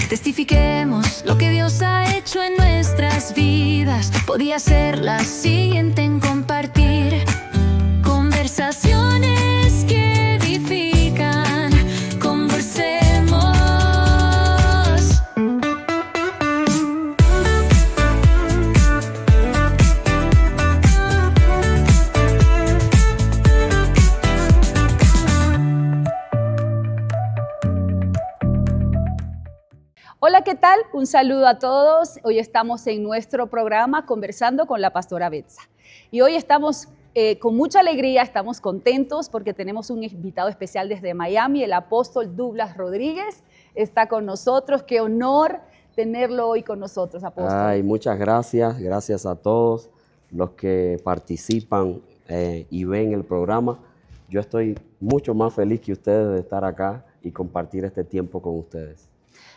Testifiquemos lo que Dios ha hecho en nuestras vidas. Podía ser la siguiente en compartir conversaciones que edifican. Conversemos. Hola, ¿qué tal? Un saludo a todos. Hoy estamos en nuestro programa conversando con la pastora Betsa. Y hoy estamos con mucha alegría, estamos contentos porque tenemos un invitado especial desde Miami, el apóstol Douglas Rodríguez. Está con nosotros. Qué honor tenerlo hoy con nosotros, apóstol. Ay, muchas gracias. Gracias a todos los que participan y ven el programa. Yo estoy mucho más feliz que ustedes de estar acá y compartir este tiempo con ustedes.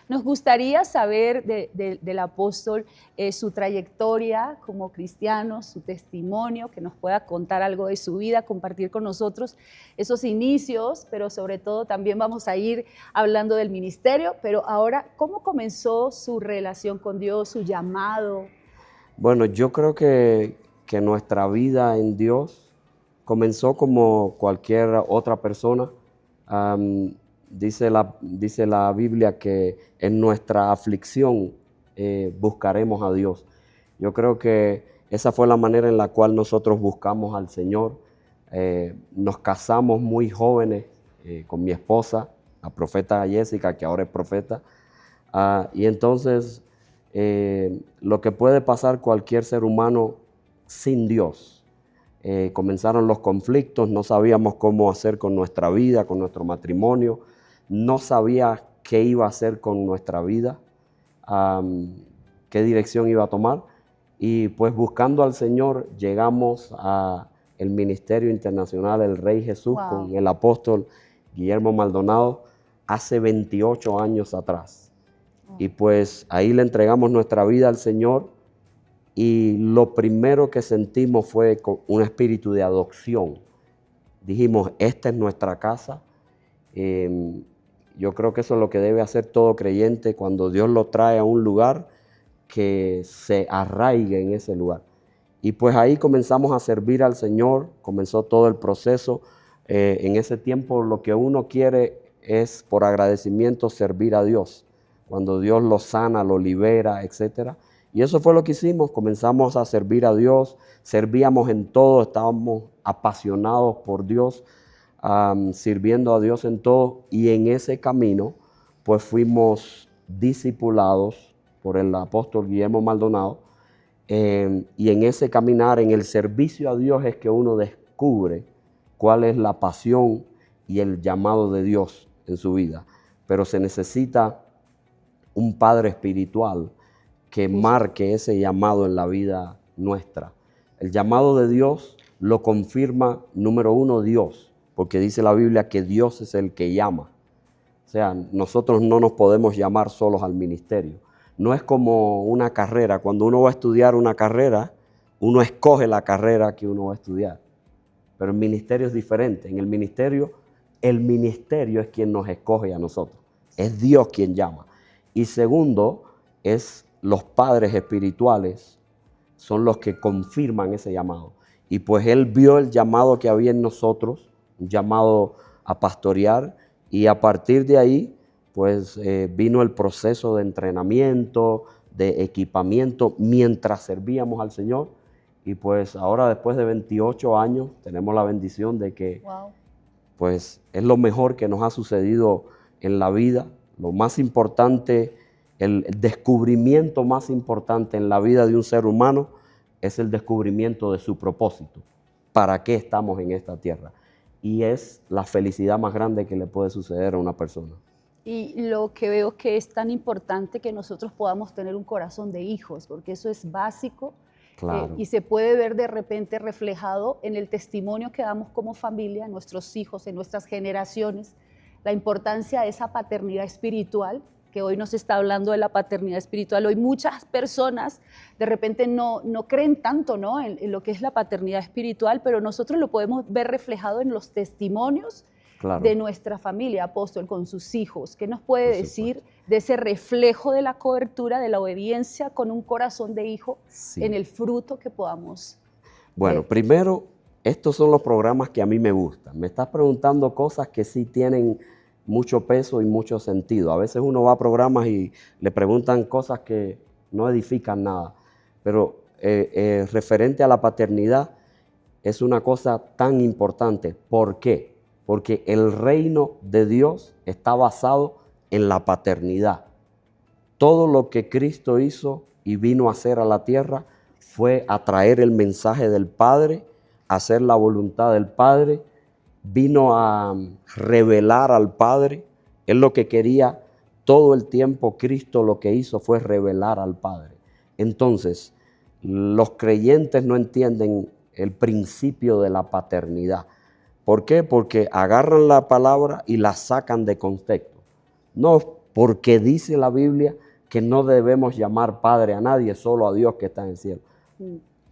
Nos gustaría saber del apóstol su trayectoria como cristiano, su testimonio, que nos pueda contar algo de su vida, compartir con nosotros esos inicios, pero sobre todo también vamos a ir hablando del ministerio. Pero ahora, ¿cómo comenzó su relación con Dios, su llamado? Bueno, yo creo que nuestra vida en Dios comenzó como cualquier otra persona. Dice la Biblia que en nuestra aflicción buscaremos a Dios. Yo creo que esa fue la manera en la cual nosotros buscamos al Señor. Nos casamos muy jóvenes con mi esposa, la profeta Jessica, que ahora es profeta. Y entonces lo que puede pasar cualquier ser humano sin Dios. Comenzaron los conflictos, no sabíamos cómo hacer con nuestra vida, con nuestro matrimonio. No sabía qué iba a hacer con nuestra vida, qué dirección iba a tomar. Y pues buscando al Señor llegamos al Ministerio Internacional El Rey Jesús. Wow. Con el apóstol Guillermo Maldonado hace 28 años atrás. Y pues ahí le entregamos nuestra vida al Señor y lo primero que sentimos fue un espíritu de adopción. Dijimos, esta es nuestra casa. Yo creo que eso es lo que debe hacer todo creyente cuando Dios lo trae a un lugar, que se arraigue en ese lugar. Y pues ahí comenzamos a servir al Señor, comenzó todo el proceso. En ese tiempo lo que uno quiere es por agradecimiento servir a Dios. Cuando Dios lo sana, lo libera, etc. Y eso fue lo que hicimos, comenzamos a servir a Dios, servíamos en todo, estábamos apasionados por Dios. Sirviendo a Dios en todo, y en ese camino pues fuimos discipulados por el apóstol Guillermo Maldonado, y en ese caminar, en el servicio a Dios, es que uno descubre cuál es la pasión y el llamado de Dios en su vida. Pero se necesita un padre espiritual que marque ese llamado en la vida nuestra. El llamado de Dios lo confirma, número uno, Dios. Porque dice la Biblia que Dios es el que llama. O sea, nosotros no nos podemos llamar solos al ministerio. No es como una carrera. Cuando uno va a estudiar una carrera, uno escoge la carrera que uno va a estudiar. Pero el ministerio es diferente. En el ministerio es quien nos escoge a nosotros. Es Dios quien llama. Y segundo, es los padres espirituales son los que confirman ese llamado. Y pues Él vio el llamado que había en nosotros, un llamado a pastorear, y a partir de ahí pues vino el proceso de entrenamiento, de equipamiento mientras servíamos al Señor. Y pues ahora, después de 28 años, tenemos la bendición de que pues es lo mejor que nos ha sucedido en la vida. Lo más importante, el descubrimiento más importante en la vida de un ser humano es el descubrimiento de su propósito. ¿Para qué estamos en esta tierra? Y es la felicidad más grande que le puede suceder a una persona. Y lo que veo que es tan importante que nosotros podamos tener un corazón de hijos, porque eso es básico. Claro. Y se puede ver de repente reflejado en el testimonio que damos como familia, en nuestros hijos, en nuestras generaciones, la importancia de esa paternidad espiritual, que hoy nos está hablando de la paternidad espiritual. Hoy muchas personas de repente no creen tanto, ¿no?, en lo que es la paternidad espiritual, pero nosotros lo podemos ver reflejado en los testimonios de nuestra familia, apóstol, con sus hijos. ¿Qué nos puede decir de ese reflejo de la cobertura, de la obediencia con un corazón de hijo en el fruto que podamos Bueno, primero, estos son los programas que a mí me gustan. Me estás preguntando cosas que sí tienen mucho peso y mucho sentido. A veces uno va a programas y le preguntan cosas que no edifican nada, pero referente a la paternidad es una cosa tan importante. ¿Por qué? Porque el reino de Dios está basado en la paternidad. Todo lo que Cristo hizo y vino a hacer a la tierra fue a traer el mensaje del Padre, a hacer la voluntad del Padre, vino a revelar al Padre. Él lo que quería todo el tiempo, Cristo lo que hizo fue revelar al Padre. Entonces, los creyentes no entienden el principio de la paternidad. ¿Por qué? Porque agarran la palabra y la sacan de contexto. No, porque dice la Biblia que no debemos llamar Padre a nadie, solo a Dios que está en el cielo.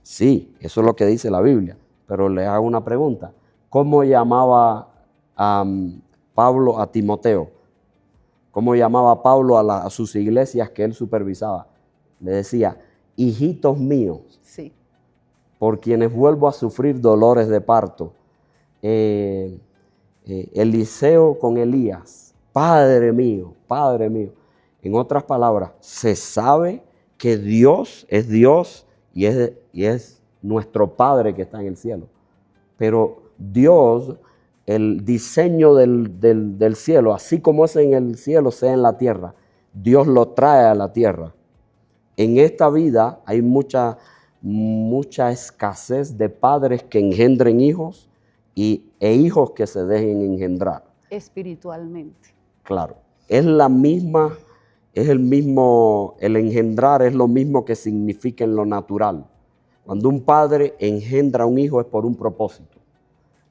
Sí, eso es lo que dice la Biblia, pero le hago una pregunta. ¿Cómo llamaba Pablo a Timoteo? ¿Cómo llamaba Pablo a sus iglesias que él supervisaba? Le decía, hijitos míos, sí, por quienes vuelvo a sufrir dolores de parto. Eliseo con Elías, Padre mío, Padre mío. En otras palabras, se sabe que Dios es Dios y es nuestro Padre que está en el cielo. Pero Dios, el diseño del cielo, así como es en el cielo, sea en la tierra, Dios lo trae a la tierra. En esta vida hay mucha escasez de padres que engendren hijos e hijos que se dejen engendrar. Espiritualmente. Claro, el engendrar es lo mismo que significa en lo natural. Cuando un padre engendra un hijo es por un propósito.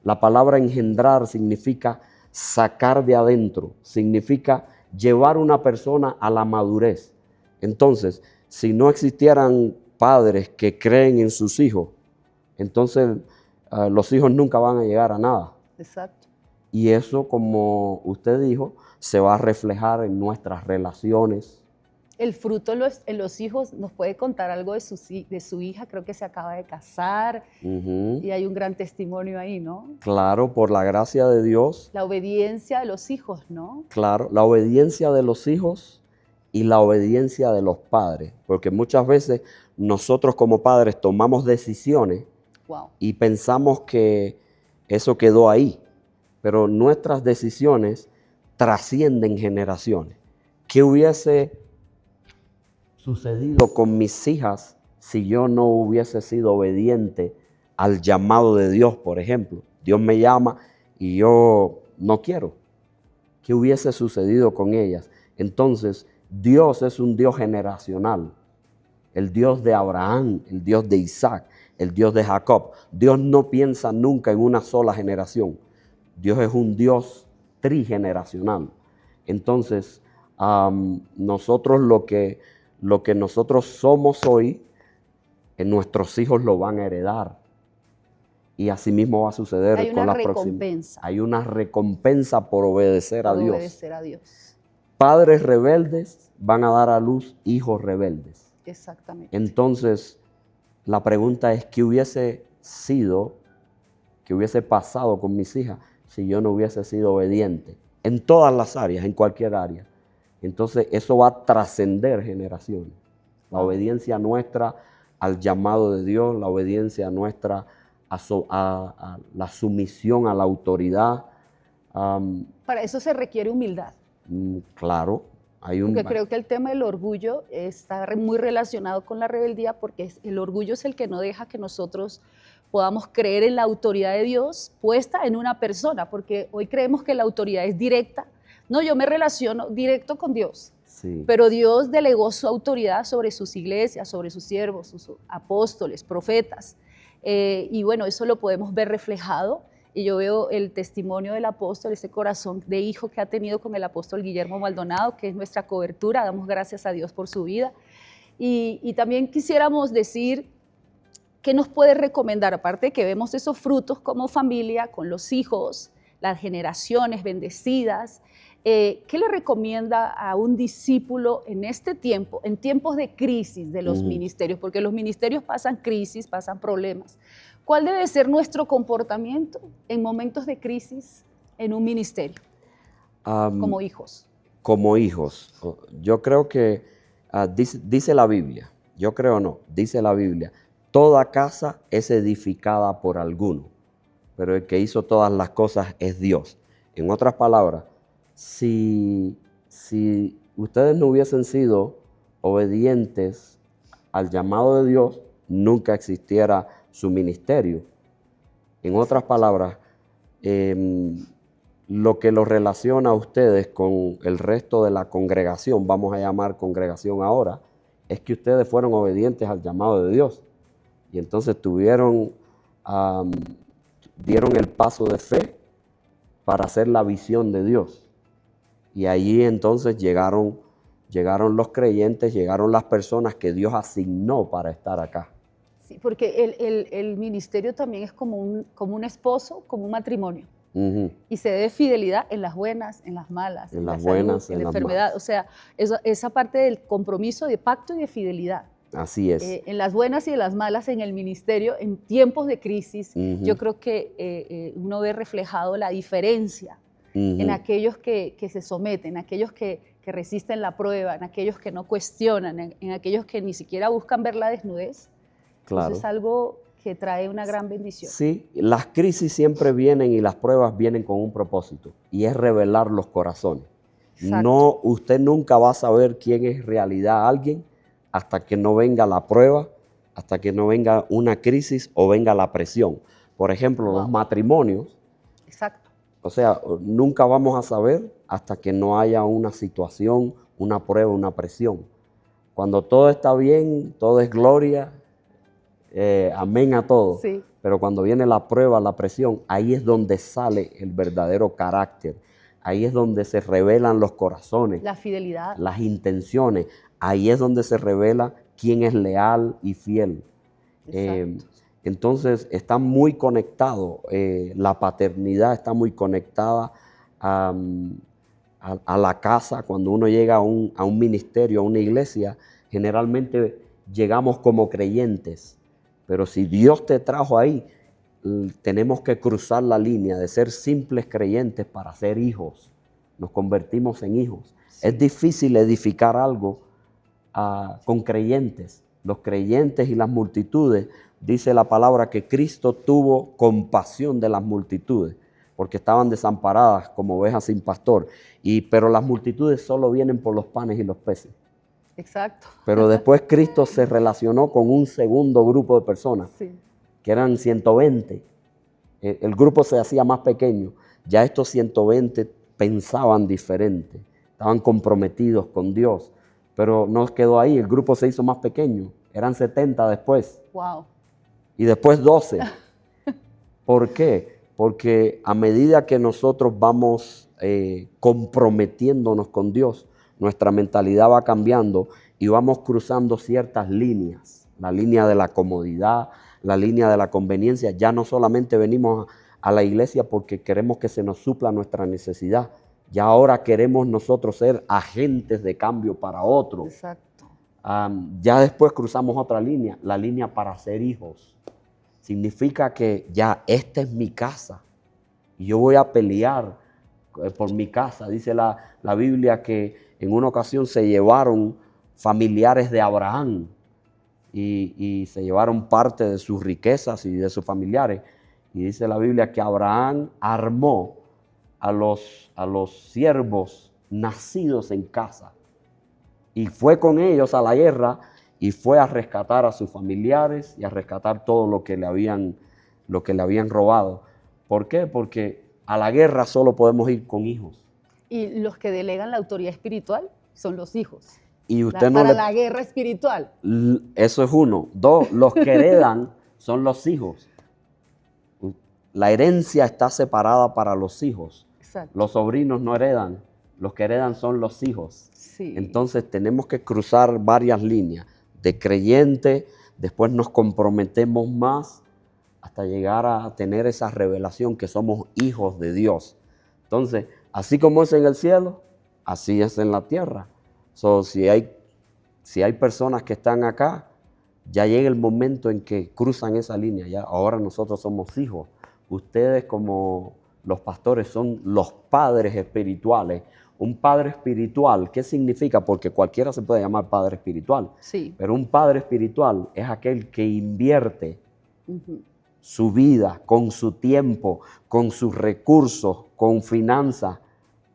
La palabra engendrar significa sacar de adentro, significa llevar una persona a la madurez. Entonces, si no existieran padres que creen en sus hijos, entonces los hijos nunca van a llegar a nada. Exacto. Y eso, como usted dijo, se va a reflejar en nuestras relaciones. El fruto en los hijos nos puede contar algo de su hija, creo que se acaba de casar, y hay un gran testimonio ahí, ¿no? Claro, por la gracia de Dios. La obediencia de los hijos, ¿no? Claro, la obediencia de los hijos y la obediencia de los padres, porque muchas veces nosotros como padres tomamos decisiones y pensamos que eso quedó ahí, pero nuestras decisiones trascienden generaciones. ¿Qué hubiese sucedido con mis hijas si yo no hubiese sido obediente al llamado de Dios, por ejemplo? Dios me llama y yo no quiero. ¿Qué hubiese sucedido con ellas? Entonces, Dios es un Dios generacional. El Dios de Abraham, el Dios de Isaac, el Dios de Jacob. Dios no piensa nunca en una sola generación. Dios es un Dios trigeneracional. Entonces, nosotros lo que nosotros somos hoy, nuestros hijos lo van a heredar. Y así mismo va a suceder con la próxima. Hay una recompensa por obedecer a Dios. Obedecer a Dios. Padres rebeldes van a dar a luz hijos rebeldes. Exactamente. Entonces, la pregunta es, ¿qué hubiese pasado con mis hijas si yo no hubiese sido obediente? En todas las áreas, en cualquier área. Entonces, eso va a trascender generaciones. La obediencia nuestra al llamado de Dios, la obediencia nuestra a la sumisión a la autoridad. Para eso se requiere humildad. Claro. Porque creo que el tema del orgullo está muy relacionado con la rebeldía, porque el orgullo es el que no deja que nosotros podamos creer en la autoridad de Dios puesta en una persona, porque hoy creemos que la autoridad es directa. No, yo me relaciono directo con Dios, sí. Pero Dios delegó su autoridad sobre sus iglesias, sobre sus siervos, sus apóstoles, profetas. Y bueno, eso lo podemos ver reflejado. Y yo veo el testimonio del apóstol, ese corazón de hijo que ha tenido con el apóstol Guillermo Maldonado, que es nuestra cobertura. Damos gracias a Dios por su vida. Y también quisiéramos decir, ¿qué nos puede recomendar? Aparte de que vemos esos frutos como familia, con los hijos, las generaciones bendecidas, ¿Qué le recomienda a un discípulo en este tiempo, en tiempos de crisis de los ministerios? Porque los ministerios pasan crisis, pasan problemas. ¿Cuál debe ser nuestro comportamiento en momentos de crisis en un ministerio como hijos? Como hijos. Yo creo que dice la Biblia, yo creo no, dice la Biblia, toda casa es edificada por alguno, pero el que hizo todas las cosas es Dios. En otras palabras, si ustedes no hubiesen sido obedientes al llamado de Dios, nunca existiera su ministerio. En otras palabras, lo que los relaciona a ustedes con el resto de la congregación, vamos a llamar congregación ahora, es que ustedes fueron obedientes al llamado de Dios. Y entonces dieron el paso de fe para hacer la visión de Dios. Y allí entonces llegaron los creyentes, llegaron las personas que Dios asignó para estar acá. Sí, porque el ministerio también es como un esposo, como un matrimonio. Y se debe fidelidad en las buenas, en las malas, en la salud, en la enfermedad. O sea, esa parte del compromiso de pacto y de fidelidad. Así es. En las buenas y en las malas en el ministerio, en tiempos de crisis, yo creo que uno ve reflejado la diferencia en aquellos que se someten, en aquellos que resisten la prueba, en aquellos que no cuestionan, en aquellos que ni siquiera buscan ver la desnudez. Claro. Eso es algo que trae una gran bendición. Sí, las crisis siempre vienen y las pruebas vienen con un propósito, y es revelar los corazones. Exacto. No, usted nunca va a saber quién es en realidad alguien hasta que no venga la prueba, hasta que no venga una crisis o venga la presión. Por ejemplo, los matrimonios. Exacto. O sea, nunca vamos a saber hasta que no haya una situación, una prueba, una presión. Cuando todo está bien, todo es gloria, amén a todo. Sí. Pero cuando viene la prueba, la presión, ahí es donde sale el verdadero carácter. Ahí es donde se revelan los corazones. La fidelidad. Las intenciones. Ahí es donde se revela quién es leal y fiel. Entonces está muy conectado, la paternidad está muy conectada a la casa. Cuando uno llega a un ministerio, a una iglesia, generalmente llegamos como creyentes. Pero si Dios te trajo ahí, tenemos que cruzar la línea de ser simples creyentes para ser hijos. Nos convertimos en hijos. Sí. Es difícil edificar algo con creyentes. Los creyentes y las multitudes, dice la palabra que Cristo tuvo compasión de las multitudes, porque estaban desamparadas como ovejas sin pastor. Pero las multitudes solo vienen por los panes y los peces. Exacto. Pero después Cristo se relacionó con un segundo grupo de personas, sí, que eran 120. El grupo se hacía más pequeño. Ya estos 120 pensaban diferente, estaban comprometidos con Dios. Pero no quedó ahí, el grupo se hizo más pequeño. Eran 70 después. Wow. Y después 12. ¿Por qué? Porque a medida que nosotros vamos comprometiéndonos con Dios, nuestra mentalidad va cambiando y vamos cruzando ciertas líneas. La línea de la comodidad, la línea de la conveniencia. Ya no solamente venimos a la iglesia porque queremos que se nos supla nuestra necesidad. Ya ahora queremos nosotros ser agentes de cambio para otros. Exacto. Ya después cruzamos otra línea, la línea para ser hijos. Significa que ya esta es mi casa y yo voy a pelear por mi casa. Dice la Biblia que en una ocasión se llevaron familiares de Abraham y se llevaron parte de sus riquezas y de sus familiares. Y dice la Biblia que Abraham armó a los siervos nacidos en casa y fue con ellos a la guerra y fue a rescatar a sus familiares y a rescatar todo lo que le habían robado. ¿Por qué? Porque a la guerra solo podemos ir con hijos. Y los que delegan la autoridad espiritual son los hijos. Y usted para la guerra espiritual. Eso es uno. Dos, los que heredan son los hijos. La herencia está separada para los hijos. Exacto. Los sobrinos no heredan. Los que heredan son los hijos. Sí. Entonces tenemos que cruzar varias líneas. De creyente, después nos comprometemos más hasta llegar a tener esa revelación que somos hijos de Dios. Entonces, Así como es en el cielo, así es en la tierra. So, si hay personas que están acá, ya llega el momento en que cruzan esa línea. Ya ahora nosotros somos hijos. Ustedes como los pastores son los padres espirituales. Un padre espiritual, ¿qué significa? Porque cualquiera se puede llamar padre espiritual. Sí. Pero un padre espiritual es aquel que invierte su vida, con su tiempo, con sus recursos, con finanzas,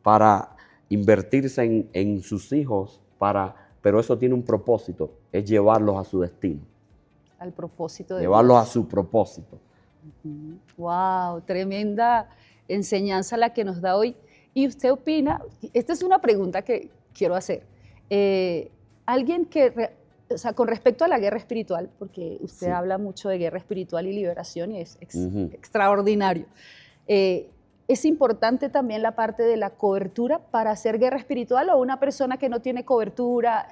para invertirse en sus hijos, pero eso tiene un propósito, es llevarlos a su destino. Al propósito de llevarlos Dios. A su propósito. Wow, tremenda enseñanza la que nos da hoy. ¿Y usted opina? Esta es una pregunta que quiero hacer. Alguien que, o sea, con respecto a la guerra espiritual, porque usted habla mucho de guerra espiritual y liberación y es extraordinario. ¿Es importante también la parte de la cobertura para hacer guerra espiritual o una persona que no tiene cobertura?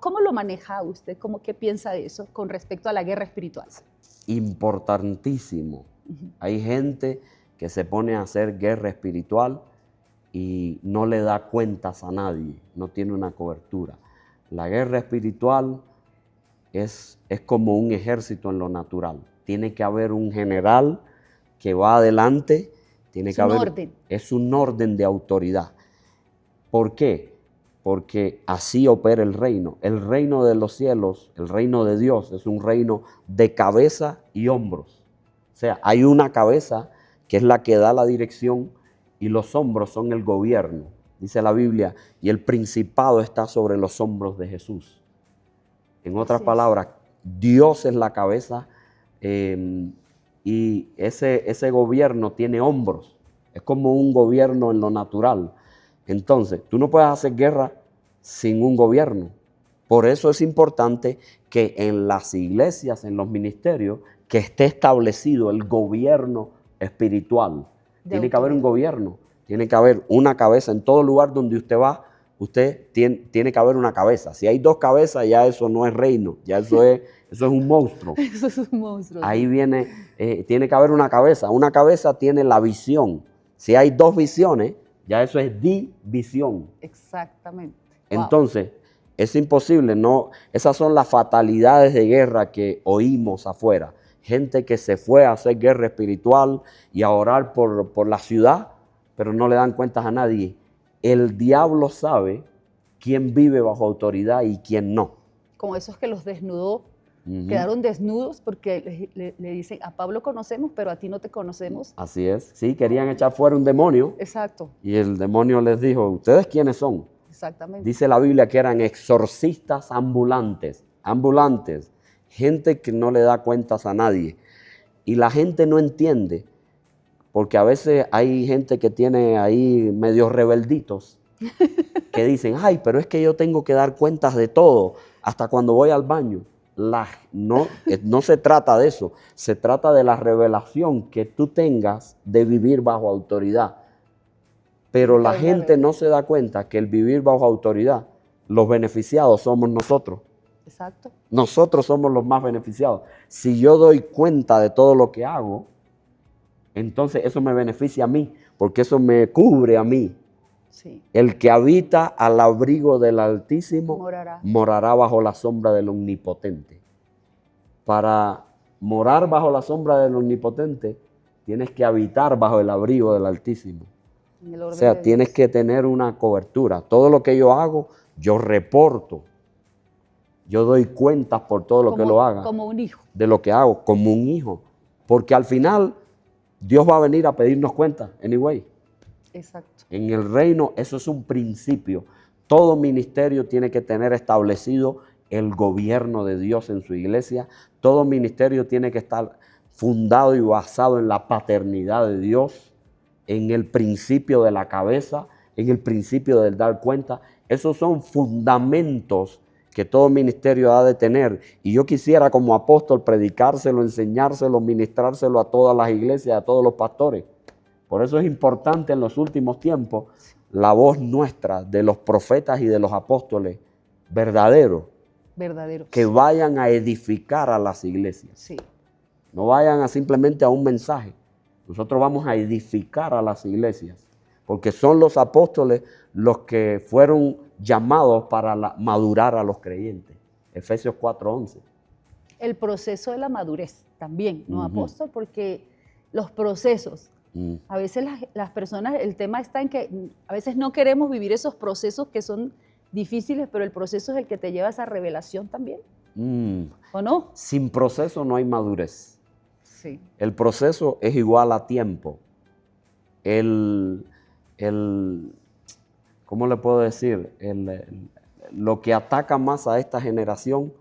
¿Cómo lo maneja usted? ¿Qué piensa de eso con respecto a la guerra espiritual? Importantísimo. Hay gente que se pone a hacer guerra espiritual y no le da cuentas a nadie, no tiene una cobertura. La guerra espiritual es como un ejército en lo natural. Tiene que haber un general que va adelante. Es un orden de autoridad. ¿Por qué? Porque así opera el reino. El reino de los cielos, el reino de Dios, es un reino de cabeza y hombros. O sea, hay una cabeza que es la que da la dirección y los hombros son el gobierno. Dice la Biblia, y el principado está sobre los hombros de Jesús. En otras palabras, Dios es la cabeza y ese gobierno tiene hombros. Es como un gobierno en lo natural. Entonces, tú no puedes hacer guerra sin un gobierno. Por eso es importante que en las iglesias, en los ministerios, que esté establecido el gobierno espiritual. Tiene que haber un gobierno, tiene que haber una cabeza. En todo lugar donde usted va, tiene que haber una cabeza. Si hay dos cabezas, ya eso no es reino, ya eso es un monstruo. Eso es un monstruo. Ahí viene, tiene que haber una cabeza. Una cabeza tiene la visión. Si hay dos visiones, ya eso es división. Exactamente. Entonces, es imposible, no. Esas son las fatalidades de guerra que oímos afuera. Gente que se fue a hacer guerra espiritual y a orar por la ciudad, pero no le dan cuentas a nadie. El diablo sabe quién vive bajo autoridad y quién no. Como esos que los desnudó, quedaron desnudos porque le dicen, a Pablo conocemos, pero a ti no te conocemos. Así es, sí, querían echar fuera un demonio. Exacto. Y el demonio les dijo, ¿ustedes quiénes son? Exactamente. Dice la Biblia que eran exorcistas ambulantes, gente que no le da cuentas a nadie. Y la gente no entiende, porque a veces hay gente que tiene ahí medio rebelditos, que dicen, ay, pero es que yo tengo que dar cuentas de todo, hasta cuando voy al baño. No se trata de eso, se trata de la revelación que tú tengas de vivir bajo autoridad. Pero la gente no se da cuenta que el vivir bajo autoridad, los beneficiados somos nosotros. Exacto. Nosotros somos los más beneficiados. Si yo doy cuenta de todo lo que hago, entonces eso me beneficia a mí, porque eso me cubre a mí. Sí. El que habita al abrigo del Altísimo morará bajo la sombra del Omnipotente. Para morar bajo la sombra del Omnipotente, tienes que habitar bajo el abrigo del Altísimo. O sea, tienes que tener una cobertura. Todo lo que yo hago, yo reporto. Yo doy cuentas por todo lo que lo haga. Como un hijo. De lo que hago, como un hijo. Porque al final, Dios va a venir a pedirnos cuentas, anyway. Exacto. En el reino, eso es un principio. Todo ministerio tiene que tener establecido el gobierno de Dios en su iglesia. Todo ministerio tiene que estar fundado y basado en la paternidad de Dios, en el principio de la cabeza, en el principio del dar cuenta. Esos son fundamentos que todo ministerio ha de tener. Y yo quisiera como apóstol predicárselo, enseñárselo, ministrárselo a todas las iglesias, a todos los pastores. Por eso es importante en los últimos tiempos la voz nuestra de los profetas y de los apóstoles verdaderos. Que vayan a edificar a las iglesias. Sí. No vayan simplemente a un mensaje. Nosotros vamos a edificar a las iglesias. porque son los apóstoles los que fueron llamados para madurar a los creyentes. Efesios 4:11. El proceso de la madurez también, ¿no, apóstol? Porque los procesos, a veces las personas, el tema está en que a veces no queremos vivir esos procesos que son difíciles, pero el proceso es el que te lleva a esa revelación también. ¿O no? Sin proceso no hay madurez. Sí. El proceso es igual a tiempo. ¿Cómo le puedo decir? Lo que ataca más a esta generación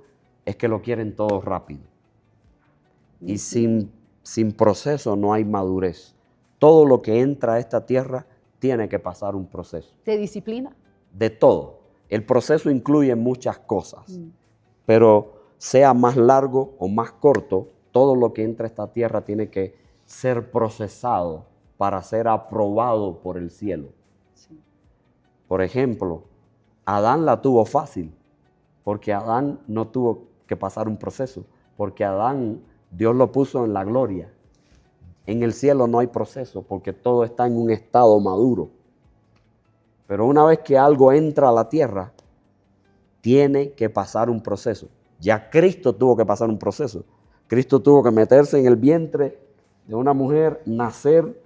es que lo quieren todo rápido. Y sin proceso no hay madurez. Todo lo que entra a esta tierra tiene que pasar un proceso. ¿De disciplina? De todo. El proceso incluye muchas cosas, pero sea más largo o más corto, todo lo que entra a esta tierra tiene que ser procesado para ser aprobado por el cielo. Sí. Por ejemplo, Adán la tuvo fácil, porque Adán no tuvo que pasar un proceso, porque Adán, Dios lo puso en la gloria. En el cielo no hay proceso, porque todo está en un estado maduro. Pero una vez que algo entra a la tierra, tiene que pasar un proceso. Ya Cristo tuvo que pasar un proceso. Cristo tuvo que meterse en el vientre de una mujer, nacer,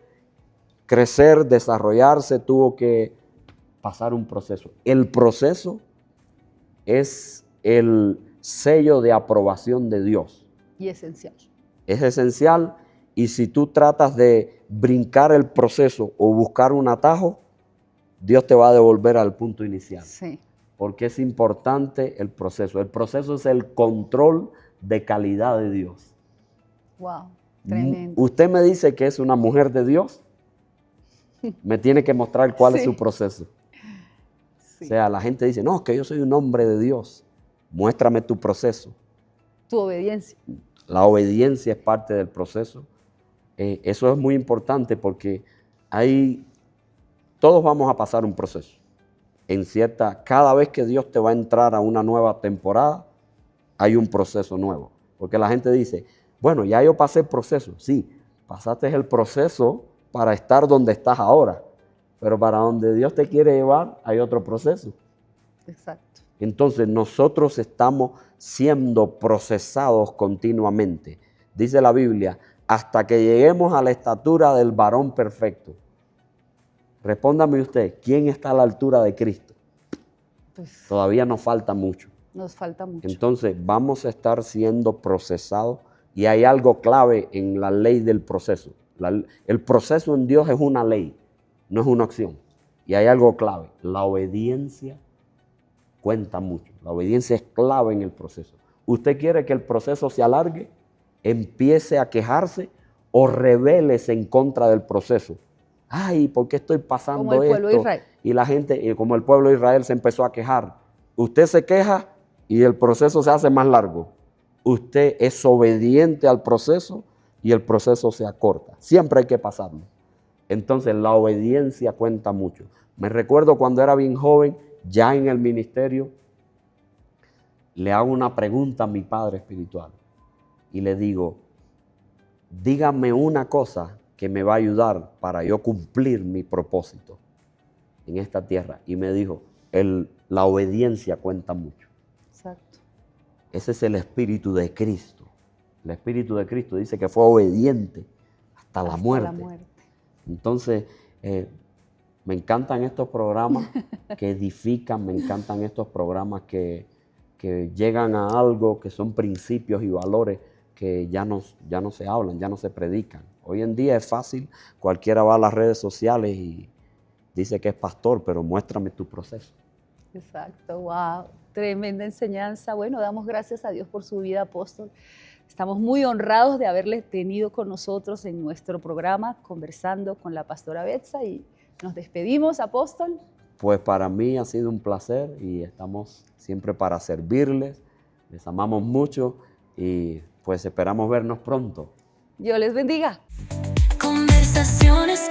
crecer, desarrollarse, tuvo que pasar un proceso. El proceso es el sello de aprobación de Dios. Y esencial. Es esencial, y si tú tratas de brincar el proceso o buscar un atajo, Dios te va a devolver al punto inicial. Sí. Porque es importante el proceso. El proceso es el control de calidad de Dios. Wow, tremendo. Usted me dice que es una mujer de Dios, me tiene que mostrar cuál es su proceso. Sí. O sea, la gente dice, no, que yo soy un hombre de Dios. Muéstrame tu proceso. Tu obediencia. La obediencia es parte del proceso. Eso es muy importante porque todos vamos a pasar un proceso. Cada vez que Dios te va a entrar a una nueva temporada, hay un proceso nuevo. Porque la gente dice, bueno, ya yo pasé el proceso. Sí, pasaste el proceso para estar donde estás ahora. Pero para donde Dios te quiere llevar, hay otro proceso. Exacto. Entonces nosotros estamos siendo procesados continuamente. Dice la Biblia, hasta que lleguemos a la estatura del varón perfecto. Respóndame usted, ¿quién está a la altura de Cristo? Pues, todavía nos falta mucho. Nos falta mucho. Entonces vamos a estar siendo procesados y hay algo clave en la ley del proceso. El proceso en Dios es una ley, no es una opción. Y hay algo clave, la obediencia cuenta mucho. La obediencia es clave en el proceso. ¿Usted quiere que el proceso se alargue? Empiece a quejarse o rebélese en contra del proceso. Ay, ¿por qué estoy pasando esto? Como el pueblo de Israel. Y la gente, como el pueblo de Israel, se empezó a quejar. Usted se queja y el proceso se hace más largo. Usted es obediente al proceso y el proceso se acorta. Siempre hay que pasarlo. Entonces, la obediencia cuenta mucho. Me recuerdo cuando era bien joven, ya en el ministerio, le hago una pregunta a mi padre espiritual y le digo, dígame una cosa que me va a ayudar para yo cumplir mi propósito en esta tierra. Y me dijo, la obediencia cuenta mucho. Exacto. Ese es el Espíritu de Cristo. El Espíritu de Cristo dice que fue obediente hasta la muerte. Entonces, me encantan estos programas que edifican, me encantan estos programas que llegan a algo, que son principios y valores que ya no se hablan, ya no se predican. Hoy en día es fácil, cualquiera va a las redes sociales y dice que es pastor, pero muéstrame tu proceso. Exacto, wow, tremenda enseñanza. Bueno, damos gracias a Dios por su vida, apóstol. Estamos muy honrados de haberle tenido con nosotros en nuestro programa, conversando con la pastora Betsa, y nos despedimos, apóstol. Pues para mí ha sido un placer y estamos siempre para servirles. Les amamos mucho y pues esperamos vernos pronto. Dios les bendiga. Conversaciones